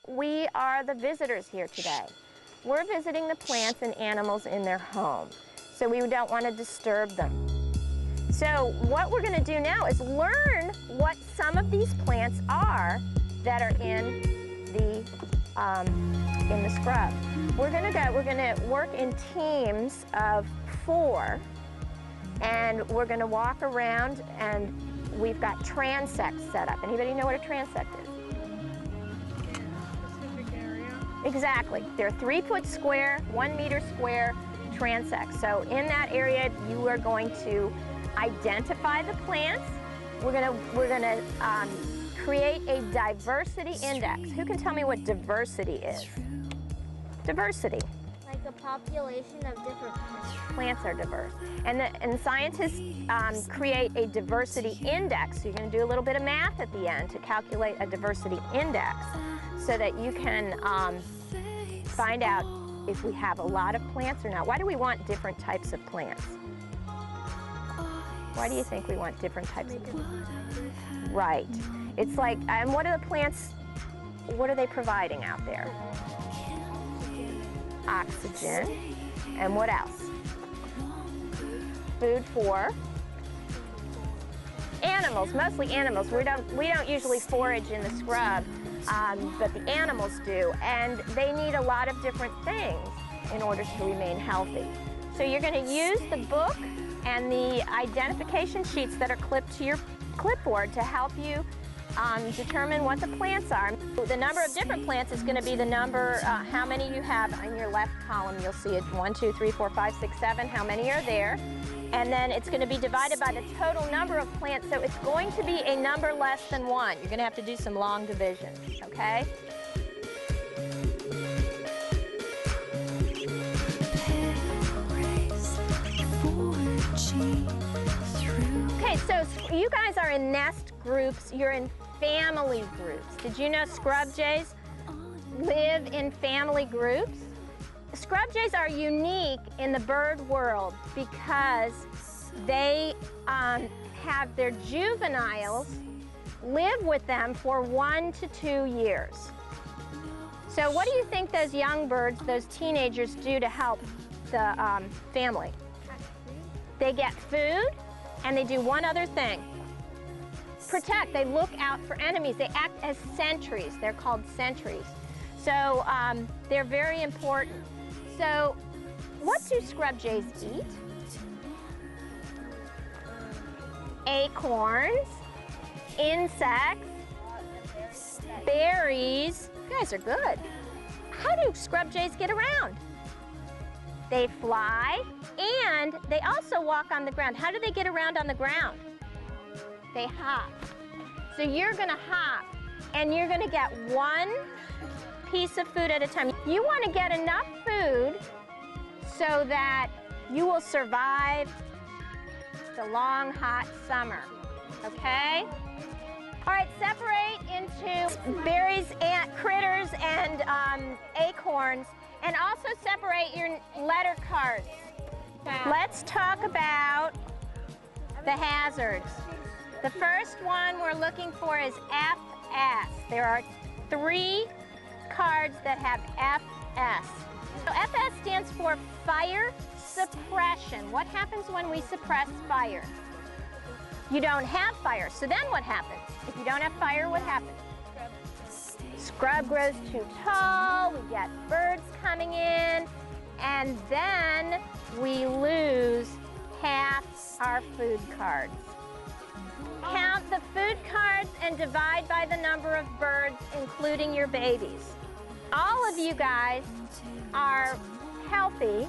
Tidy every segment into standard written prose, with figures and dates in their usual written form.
We are the visitors here today. We're visiting the plants and animals in their home, so we don't want to disturb them. So what we're going to do now is learn what some of these plants are that are in the scrub. We're going to work in teams of 4, and we're going to walk around, and we've got transects set up. Anybody know what a transect is? Exactly. They're 3-foot square, 1 meter square transects. So in that area, you are going to identify the plants. We're gonna create a diversity index. Who can tell me what diversity is? Diversity. Like a population of different plants. Plants are diverse. And scientists create a diversity index. So you're going to do a little bit of math at the end to calculate a diversity index so that you can find out if we have a lot of plants or not. Why do we want different types of plants? Why do you think we want different types of plants? Right. It's like, and what are the plants, what are they providing out there? Oxygen. And what else? Food for animals, mostly animals. We don't usually forage in the scrub, but the animals do, and they need a lot of different things in order to remain healthy. So you're going to use the book and the identification sheets that are clipped to your clipboard to help you determine what the plants are. The number of different plants is going to be the number, how many you have in your left column. You'll see it 1, 2, 3, 4, 5, 6, 7, how many are there. And then it's going to be divided by the total number of plants, so it's going to be a number less than 1. You're going to have to do some long division, okay? Okay, so you guys are in nest groups, you're in family groups. Did you know scrub jays live in family groups? Scrub jays are unique in the bird world because they have their juveniles live with them for 1 to 2 years. So what do you think those young birds, those teenagers, do to help the family? They get food, and they do one other thing. Protect. They look out for enemies. They act as sentries. They're called sentries. So they're very important. So what do scrub jays eat? Acorns, insects, berries. You guys are good. How do scrub jays get around? They fly, and they also walk on the ground. How do they get around on the ground? They hop. So you're gonna hop, and you're gonna get one piece of food at a time. You wanna get enough food so that you will survive the long, hot summer, okay? All right, separate into berries, and critters, and acorns, and also separate your letter cards. Let's talk about the hazards. The first one we're looking for is FS. There are 3 cards that have FS. So FS stands for fire suppression. What happens when we suppress fire? You don't have fire, so then what happens? If you don't have fire, what happens? Scrub grows too tall, we get birds coming in, and then we lose half our food cards. Count the food cards and divide by the number of birds, including your babies. All of you guys are healthy,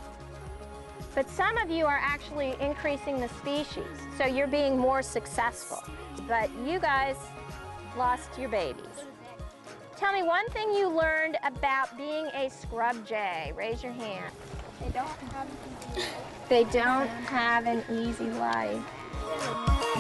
but some of you are actually increasing the species, so you're being more successful. But you guys lost your babies. Tell me one thing you learned about being a scrub jay. Raise your hand. They don't have an easy life. They don't have an easy life.